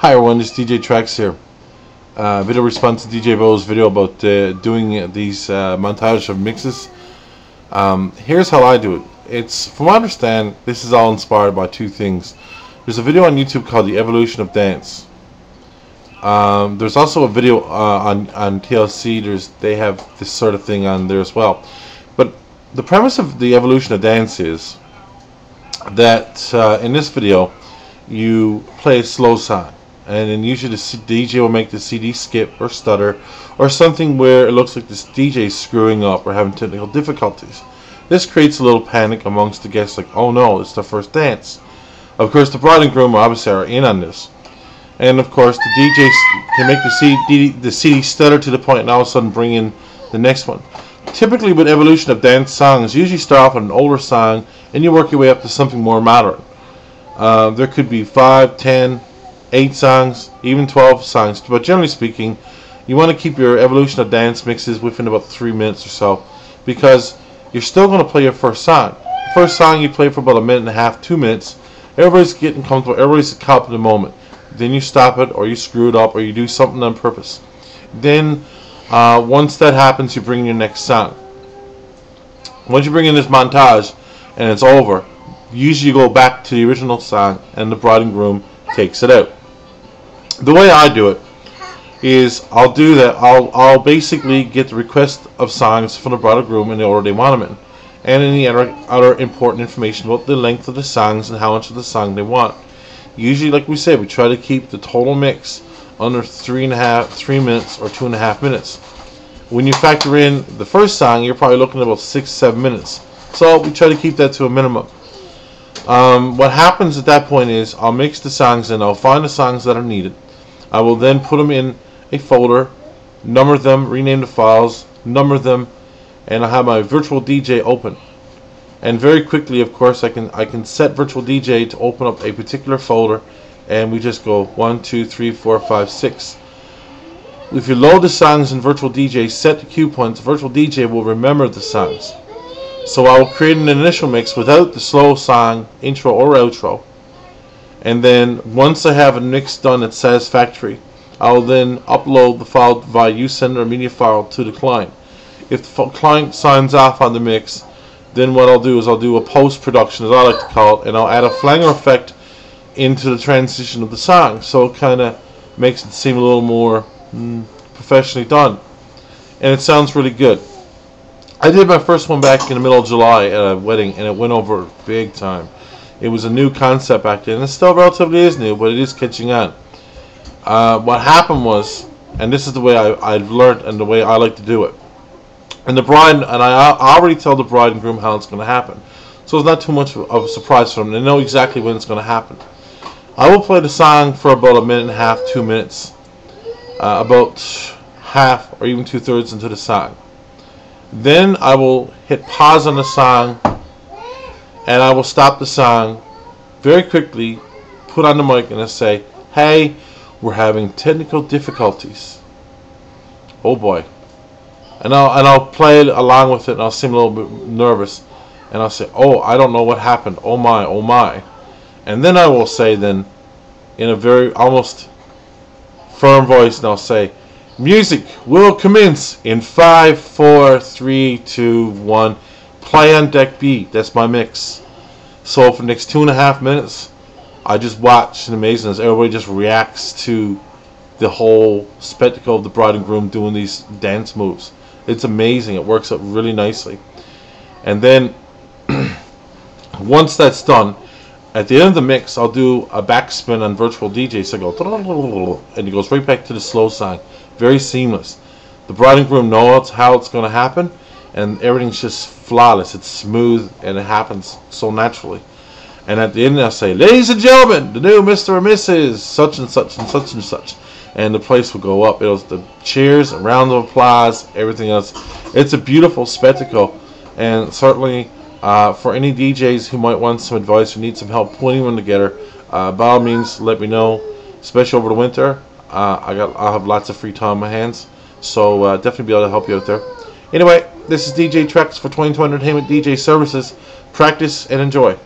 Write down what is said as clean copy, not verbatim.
Hi everyone, this is DJ Trax here. Video response to DJ Bo's video about doing these montage of mixes. Here's how I do it. It's, from what I understand, this is all inspired by two things. There's a video on YouTube called The Evolution of Dance. There's also a video on TLC. They have this sort of thing on there as well. But the premise of The Evolution of Dance is that in this video you play a slow song, and then usually the DJ will make the CD skip or stutter or something where it looks like this DJ is screwing up or having technical difficulties. This creates a little panic amongst the guests, like, oh no, it's the first dance. Of course the bride and groom obviously are in on this, and of course the DJs can make the CD stutter to the point and all of a sudden bring in the next one. Typically with evolution of dance songs, you usually start off with an older song and you work your way up to something more modern. There could be 5, 10, 8 songs, even 12 songs, but generally speaking you want to keep your evolution of dance mixes within about 3 minutes or so, because you're still going to play your first song. The first song you play for about a minute and a half, 2 minutes, everybody's getting comfortable, everybody's caught in the moment. Then you stop it, or you screw it up, or you do something on purpose. Then once that happens, you bring in your next song. Once you bring in this montage and it's over, usually you go back to the original song and the bride and groom takes it out. The way I do it is I'll do that. I'll basically get the request of songs from the bride and groom in the order they want them in, and any other important information about the length of the songs and how much of the song they want. Usually, like we said, we try to keep the total mix under 3 minutes or 2.5 minutes. When you factor in the first song, you're probably looking at about 6-7 minutes. So we try to keep that to a minimum. What happens at that point is I'll mix the songs and I'll find the songs that are needed. I will then put them in a folder, number them, rename the files, number them, and I'll have my virtual DJ open. And very quickly, of course, I can set virtual DJ to open up a particular folder, and we just go 1, 2, 3, 4, 5, 6. If you load the songs in virtual DJ, set the cue points, virtual DJ will remember the songs. So I will create an initial mix without the slow song intro or outro, and then once I have a mix done that's satisfactory, I will then upload the file via uSender or media file to the client. If the client signs off on the mix, then what I'll do is I'll do a post-production, as I like to call it, and I'll add a flanger effect into the transition of the song, so it kind of makes it seem a little more professionally done, and it sounds really good. I did my first one back in the middle of July at a wedding, and it went over big time. It was a new concept back then, and it still relatively is new, but it is catching on. What happened was, and this is the way I've learned and the way I like to do it, and I already tell the bride and groom how it's going to happen, so it's not too much of a surprise for them. They know exactly when it's going to happen. I will play the song for about 1.5 minutes, 2 minutes, about half or even 2/3 into the song. Then I will hit pause on the song, and I will stop the song very quickly, put on the mic, and I say, hey, we're having technical difficulties. Oh boy. And I'll play it along with it, and I'll seem a little bit nervous, and I'll say, oh, I don't know what happened, oh my, oh my. And then I will say then, in a very almost firm voice, and I'll say, music will commence in 5, 4, 3, 2, 1. Play on deck B. That's my mix. So for the next 2.5 minutes, I just watch and amazing as everybody just reacts to the whole spectacle of the bride and groom doing these dance moves. It's amazing. It works out really nicely. And then once that's done, at the end of the mix, I'll do a backspin on virtual DJ. So I go, and it goes right back to the slow song. Very seamless. The bride and groom know how it's going to happen, and everything's just flawless. It's smooth, and it happens so naturally. And at the end, I'll say, ladies and gentlemen, the new Mr. or Mrs. such and such and such and such. And the place will go up. It'll the cheers, a round of applause, everything else. It's a beautiful spectacle, and certainly for any DJs who might want some advice or need some help putting one together, by all means, let me know. Especially over the winter, I'll have lots of free time on my hands, so definitely be able to help you out there. Anyway, this is DJ Trax for 22 Entertainment DJ Services. Practice and enjoy.